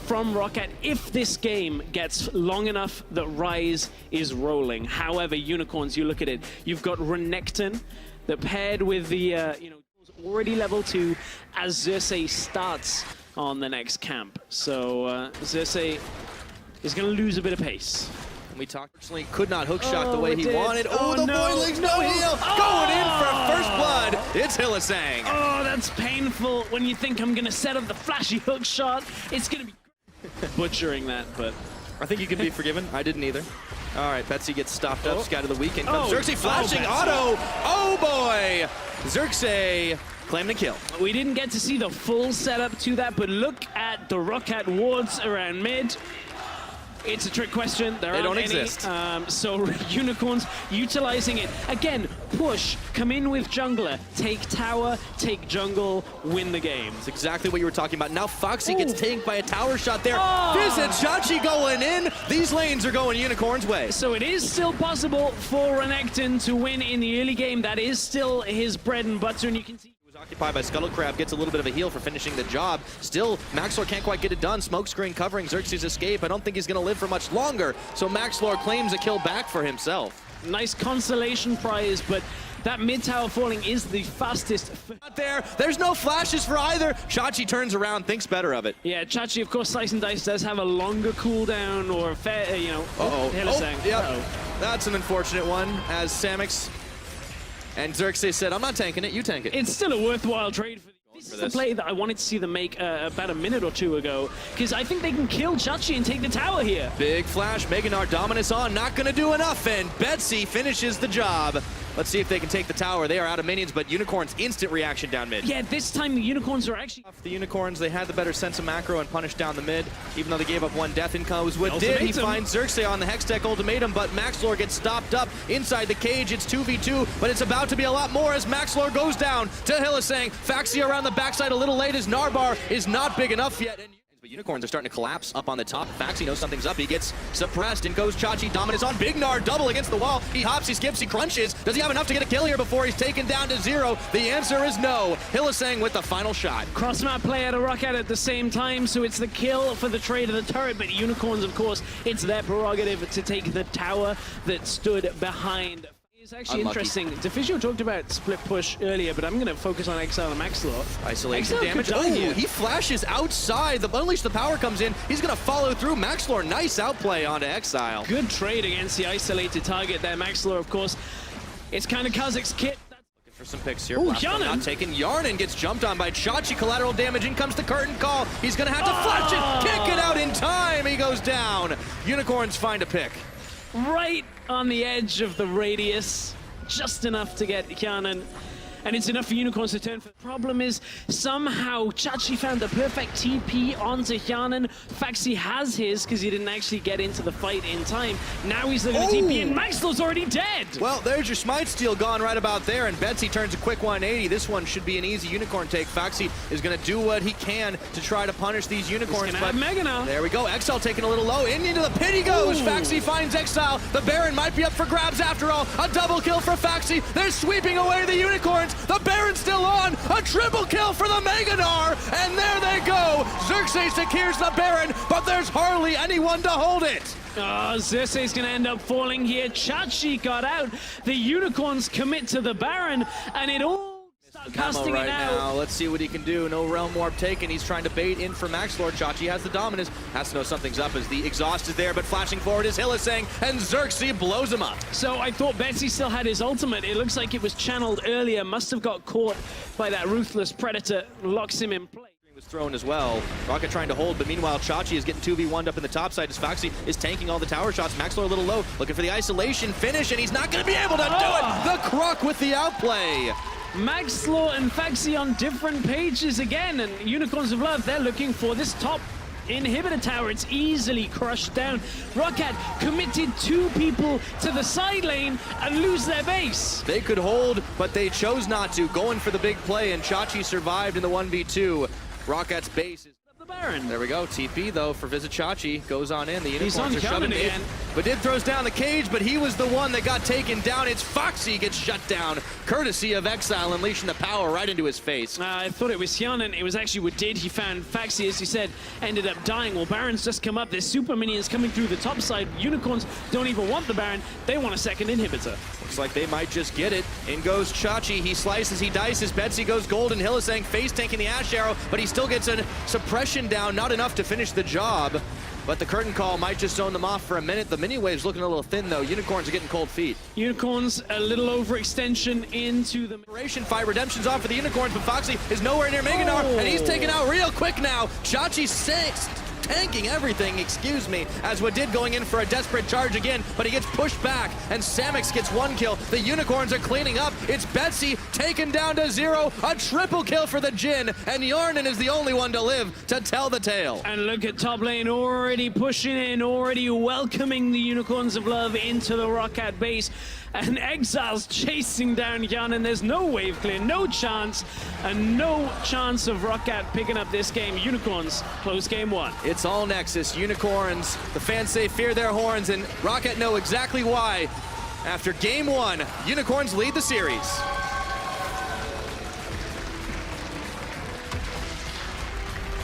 from ROCCAT if this game gets long enough that Rise is rolling. However, Unicorns, you look at it, you've got Renekton that paired with the, already level 2 as Xerxes starts on the next camp. So Xerxes is going to lose a bit of pace. We talked, unfortunately, could not hookshot the way he wanted. Oh, the Boilings, no heal! Going in for first blood, it's Hylissang. Oh, that's painful when you think I'm going to set up the flashy hookshot. It's going to be butchering that, but... I think you can be forgiven. I didn't either. All right, Betsy gets stopped up. Scout of the weekend comes. Xerxes flashing auto. Oh, boy! Xerxes claiming the kill. We didn't get to see the full setup to that, but look at the ROCCAT wards around mid. It's a trick question. They don't exist. So Unicorns utilizing it. Again, push, come in with jungler, take tower, take jungle, win the game. That's exactly what you were talking about. Now Foxy gets tanked by a tower shot there. Visit Chachi going in. These lanes are going Unicorn's way. So it is still possible for Renekton to win in the early game. That is still his bread and butter, and you can see occupied by Scuttle Crab, gets a little bit of a heal for finishing the job. Still, Maxlor can't quite get it done. Smokescreen covering Xerxes' escape. I don't think he's going to live for much longer, so Maxlor claims a kill back for himself. Nice consolation prize, but that mid tower falling is the fastest. Not there. There's no flashes for either. Chachi turns around, thinks better of it. Yeah, Chachi, of course, Slice and Dice does have a longer cooldown or a fair, Hylissang. That's an unfortunate one, as Samix and Xerxes said, I'm not tanking it, you tank it. It's still a worthwhile trade for this is the play that I wanted to see them make about a minute or two ago, because I think they can kill Chachi and take the tower here. Big flash, Meganar Dominus on, not going to do enough, and Betsy finishes the job. Let's see if they can take the tower. They are out of minions, but Unicorns instant reaction down mid. Yeah, this time the Unicorns are actually... The Unicorns, they had the better sense of macro and punished down the mid, even though they gave up one death in combos. What did he find Xerxes on the Hextech ultimatum, but Maxlor gets stopped up inside the cage. It's 2v2, but it's about to be a lot more as Maxlor goes down to Hylissang. Faxi around the backside a little late as Narbar is not big enough yet. But Unicorns are starting to collapse up on the top. Faxi knows something's up. He gets suppressed and goes Chachi. Dominus on Big Nar, double against the wall. He hops, he skips, he crunches. Does he have enough to get a kill here before he's taken down to 0? The answer is no. Hylissang with the final shot. Cross-map play at a ROCCAT at the same time, so it's the kill for the trade of the turret, but Unicorns, of course, it's their prerogative to take the tower that stood behind. It's actually interesting. Defizio talked about split push earlier, but I'm going to focus on Exile and Maxlor. Isolation damage. Oh, he flashes outside. The Unleash the Power comes in. He's going to follow through. Maxlor, nice outplay onto Exile. Good trade against the isolated target there. Maxlor, of course, it's kind of Kazak's kit. Looking for some picks here. Yarnan not taken. Yarnan gets jumped on by Chachi. Collateral damage. In comes the curtain call. He's going to have to flash it. Kick it out in time. He goes down. Unicorns find a pick. Right on the edge of the radius, just enough to get Yarnan, and it's enough for Unicorns to turn. The problem is, somehow Chachi found the perfect TP onto Yarnan. Faxi has his, because he didn't actually get into the fight in time. Now he's looking at TP, and Maxlor's already dead! Well, there's your Smite Steal gone right about there, and Betsy turns a quick 180. This one should be an easy Unicorn take. Faxi is going to do what he can to try to punish these Unicorns. But Mega now. There we go. Exile taking a little low. Into the pit he goes. Faxi finds Exile. The Baron might be up for grabs after all. A double kill for Faxi. They're sweeping away the Unicorns. The Baron's still on. A triple kill for the Meganar. And there they go. Xerxes secures the Baron, but there's hardly anyone to hold it. Xerxes is going to end up falling here. Chachi got out. The Unicorns commit to the Baron, and it all starts casting it out. Let's see what he can do. No Realm Warp taken. He's trying to bait in for Maxlor. Chachi has the dominance. Has to know something's up as the exhaust is there, but flashing forward is Hylissang, and Xerxes blows him up. So I thought Betsy still had his ultimate. It looks like it was channeled earlier. Must have got caught by that ruthless predator. Locks him in place. Was thrown as well. ROCCAT trying to hold, but meanwhile Chachi is getting 2v1'd up in the top side as Faxi is tanking all the tower shots. Maxlor a little low, looking for the isolation finish, and he's not going to be able to do it! The Croc with the outplay! Maxlor and Faxi on different pages again, and Unicorns of Love, they're looking for this top inhibitor tower. It's easily crushed down. ROCCAT committed 2 people to the side lane and lose their base. They could hold, but they chose not to, going for the big play, and Chachi survived in the 1v2. ROCCAT's base is... The Baron. There we go. TP though for Vizichachi goes on in. The Unicorns are shoving it in. Badid throws down the cage, but he was the one that got taken down. It's Foxy gets shut down, courtesy of Exile, unleashing the power right into his face. I thought it was Hyanan. It was actually Wadid. He found Foxy, as he said, ended up dying. Well, Baron's just come up. There's super minions coming through the top side. Unicorns don't even want the Baron. They want a second inhibitor. Looks like they might just get it. In goes Chachi. He slices, he dices. Betsy goes golden. Hillisang face tanking the Ash Arrow, but he still gets a suppression down. Not enough to finish the job. But the curtain call might just zone them off for a minute. The mini wave's looking a little thin though. Unicorns are getting cold feet. Unicorns a little overextension into the fight. Redemption's on for the Unicorns, but Foxy is nowhere near Meganar, and he's taken out real quick now. Chachi tanking everything, excuse me, as Wadid going in for a desperate charge again, but he gets pushed back, and Samix gets one kill. The Unicorns are cleaning up. It's Betsy taken down to 0. A triple kill for the Jin, and Yarnan is the only one to live to tell the tale. And look at top lane already pushing in, already welcoming the Unicorns of Love into the ROCCAT base. And Exile's chasing down Yarnan. There's no wave clear, no chance, and no chance of ROCCAT picking up this game. Unicorns close game 1. It's all Nexus. Unicorns, the fans say fear their horns, and ROCCAT know exactly why. After game 1, Unicorns lead the series.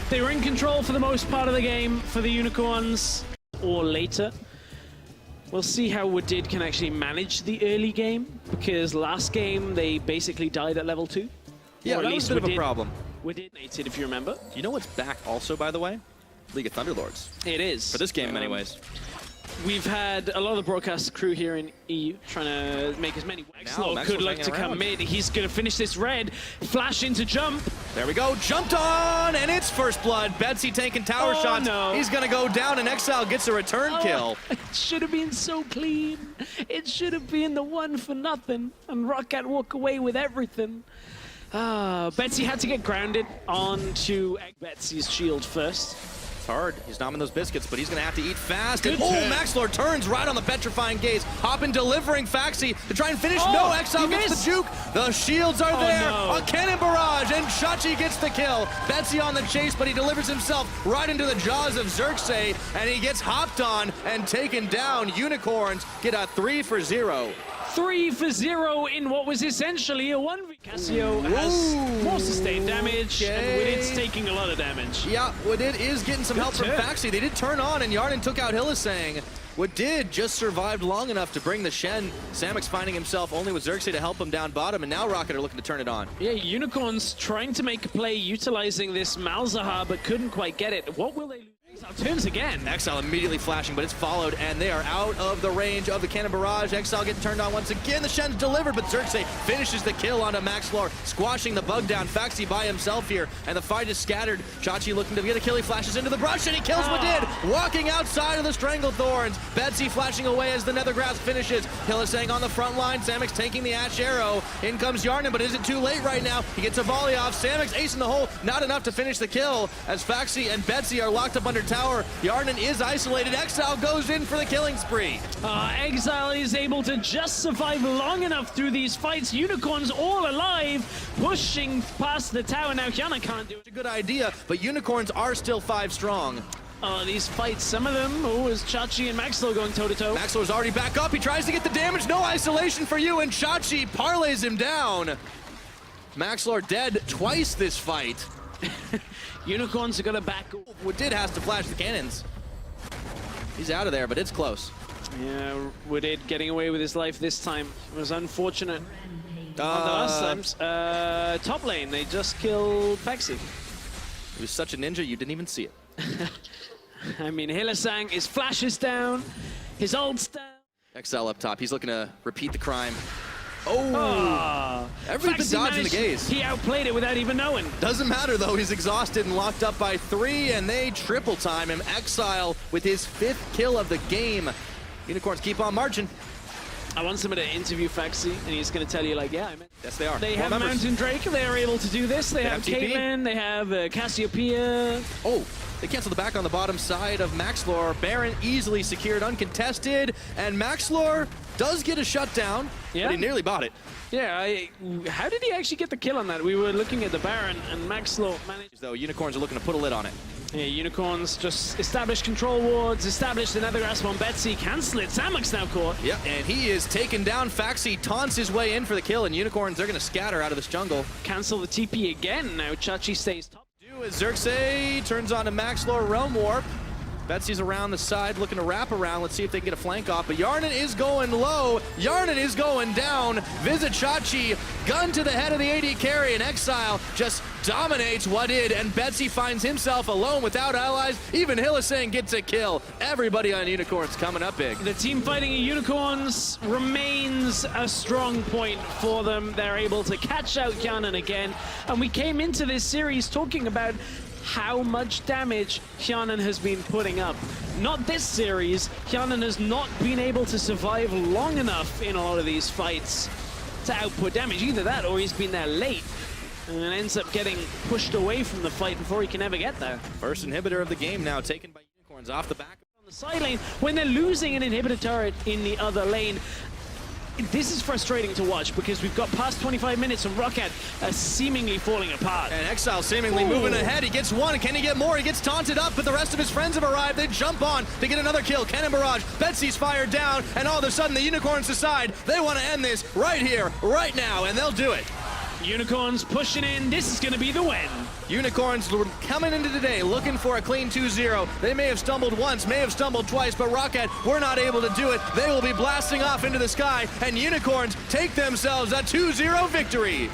They were in control for the most part of the game for the Unicorns, or later. We'll see how Wadid can actually manage the early game, because last game they basically died at level 2. Yeah, that was a bit of a problem. Wadid nated, if you remember. You know what's back also, by the way? League of Thunderlords. It is. For this game, anyways. We've had a lot of the broadcast crew here in EU trying to make as many. Maxlow could look to come mid. He's going to finish this red. Flash into jump. There we go. Jumped on, and it's first blood. Betsy taking tower shots. No. He's going to go down, and Exile gets a return kill. It should have been so clean. It should have been the 1 for nothing, and ROCCAT walk away with everything. Betsy had to get grounded onto Betsy's shield first. It's hard. He's nomming those biscuits, but he's going to have to eat fast. And, Maxlor turns right on the petrifying gaze. Hoppin delivering Faxi to try and finish. No, Exile gets the juke. The shields are there. A cannon barrage, and Chachi gets the kill. Betsy on the chase, but he delivers himself right into the jaws of Xerxes, and he gets hopped on and taken down. Unicorns get a 3 for 0. 3 for 0 in what was essentially a 1v. Casio has more sustained damage, and Wadid's taking a lot of damage. Yeah, Wadid is getting some help from Faxi. They did turn on, and Yarnan took out Hillisang. Wadid just survived long enough to bring the Shen. Samix finding himself only with Xerxes to help him down bottom, and now ROCCAT are looking to turn it on. Yeah, Unicorns trying to make a play utilizing this Malzahar, but couldn't quite get it. What will they lose? Exile turns again. Exile immediately flashing, but it's followed, and they are out of the range of the cannon barrage. Exile getting turned on once again. The Shen's delivered, but Xerxes finishes the kill onto Maxlor, squashing the bug down. Faxi by himself here, and the fight is scattered. Chachi looking to get a kill. He flashes into the brush, and he kills Wadid, walking outside of the Stranglethorns. Betsy flashing away as the Nethergrass finishes. Hillisang on the front line. Samix taking the Ash Arrow. In comes Yarnan, but is it too late right now? He gets a volley off. Samix ace in the hole. Not enough to finish the kill, as Faxi and Betsy are locked up under tower. Yarnan is isolated. Exile goes in for the killing spree. Exile is able to just survive long enough through these fights. Unicorns all alive, pushing past the tower. Now Hyanan can't do it. It's a good idea, but Unicorns are still 5 strong. These fights, some of them, is Chachi and Maxlow going toe-to-toe. Maxlow's already back up. He tries to get the damage. No isolation for you, and Chachi parlays him down. Maxlor dead twice this fight. Unicorns are going to back. Wadid has to flash the cannons. He's out of there, but it's close. Yeah, Wadid getting away with his life this time. It was unfortunate. On the last times. Top lane, they just killed Faxi. He was such a ninja, you didn't even see it. I mean, Hillisang, his flash is down, his ult's down. Exile up top, he's looking to repeat the crime. Everybody's been dodging the gaze. He outplayed it without even knowing. Doesn't matter though, he's exhausted and locked up by 3, and they triple time him. Exile with his 5th kill of the game. Unicorns keep on marching. I want somebody to interview Faxi, and he's going to tell you, like, yeah, I mean, yes, they are. They have Mountain Drake. They are able to do this. They have Caitlyn. They have Cassiopeia. They cancel the back on the bottom side of Maxlor. Baron easily secured, uncontested, and Maxlor does get a shutdown, but he nearly bought it. Yeah, how did he actually get the kill on that? We were looking at the Baron, and Maxlor managed. Though Unicorns are looking to put a lid on it. Yeah, Unicorns just established control wards, established another grasp on Betsy, cancel it. Samuk's now caught. Yep, and he is taken down. Faxi taunts his way in for the kill, and Unicorns, they're going to scatter out of this jungle. Cancel the TP again. Now Chachi stays top. As Xerxes turns on to Maxlore Realm Warp. Betsy's around the side looking to wrap around. Let's see if they can get a flank off. But Yarnan is going low. Yarnan is going down. Visit Chachi. Gun to the head of the AD carry. And Exile just dominates what did. And Betsy finds himself alone without allies. Even Hillisang gets a kill. Everybody on Unicorns coming up big. The team fighting Unicorns remains a strong point for them. They're able to catch out Yarnan again. And we came into this series talking about how much damage Hyanan has been putting up. Not this series. Hyanan has not been able to survive long enough in a lot of these fights to output damage. Either that or he's been there late and ends up getting pushed away from the fight before he can ever get there. First inhibitor of the game now taken by Unicorns off the back. On the side lane, when they're losing an inhibitor turret in the other lane, this is frustrating to watch because we've got past 25 minutes of ROCCAT seemingly falling apart. And Exile seemingly moving ahead. He gets one. Can he get more? He gets taunted up, but the rest of his friends have arrived. They jump on to get another kill. Cannon Barrage. Betsy's fired down, and all of a sudden the Unicorns decide they want to end this right here, right now, and they'll do it. Unicorns pushing in. This is going to be the win. Unicorns coming into today looking for a clean 2-0. They may have stumbled once, may have stumbled twice, but ROCCAT were not able to do it. They will be blasting off into the sky, and Unicorns take themselves a 2-0 victory.